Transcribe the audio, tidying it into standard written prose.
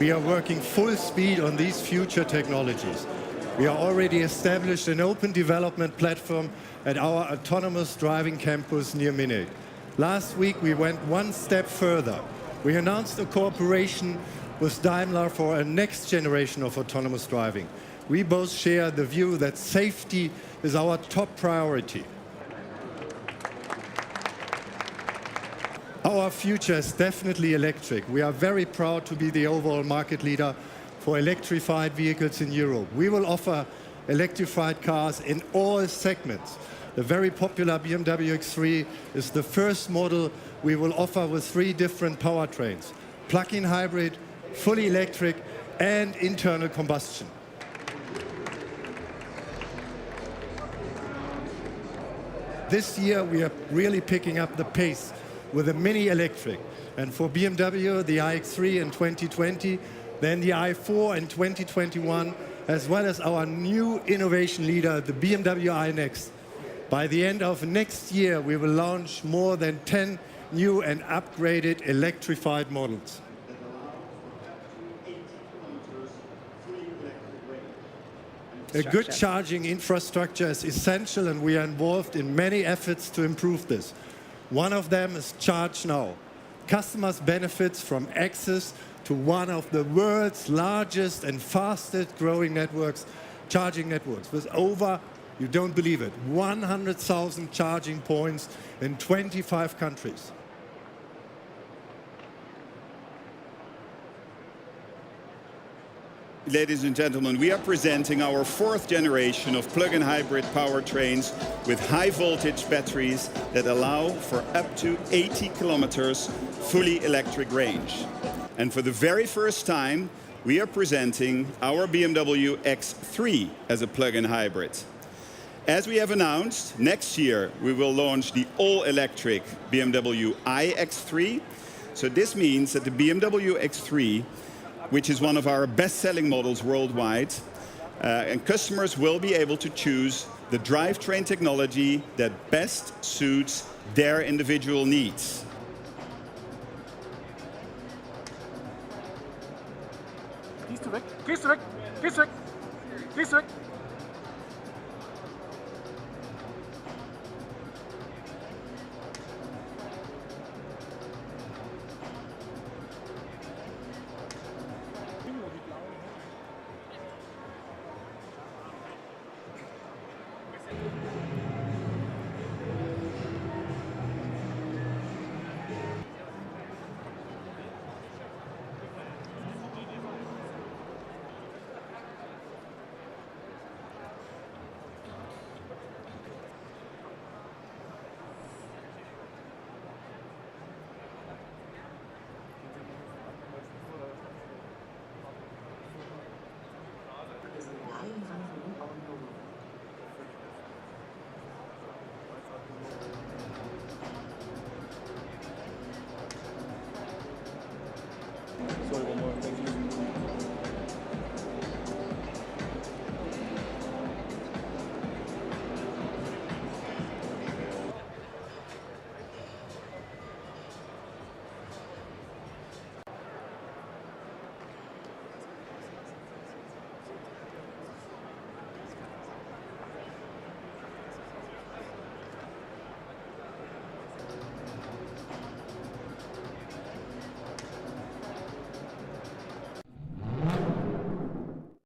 we are working full speed on these future technologies. We are already established an open development platform at our autonomous driving campus near Munich. Last week, we went one step further. We announced a cooperation with Daimler for a next generation of autonomous driving. We both share the view that safety is our top priority. Our future is definitely electric. We are very proud to be the overall market leader for electrified vehicles in Europe. We will offer electrified cars in all segments. The very popular BMW X3 is the first model we will offer with 3 different powertrains: plug-in hybrid, fully electric, and internal combustion. This year, we are really picking up the pace with a mini electric. And for BMW, the iX3 in 2020, then the i4 in 2021, as well as our new innovation leader, the BMW iNext. By the end of next year, we will launch more than 10 new and upgraded electrified models. A good charging infrastructure is essential, and we are involved in many efforts to improve this. One of them is Charge Now. Customers benefit from access to one of the world's largest and fastest growing networks, charging networks, with over, you don't believe it, 100,000 charging points in 25 countries. Ladies and gentlemen, we are presenting our 4th generation of plug-in hybrid powertrains with high voltage batteries that allow for up to 80 kilometers fully electric range. And for the very first time, we are presenting our BMW X3 as a plug-in hybrid. As we have announced, next year we will launch the all-electric BMW iX3. So this means that the BMW X3, which is one of our best-selling models worldwide, and customers will be able to choose the drivetrain technology that best suits their individual needs. Gehst du weg? Gehst du weg? Gehst du weg? Gehst du weg? Sorry, one more. Thank you.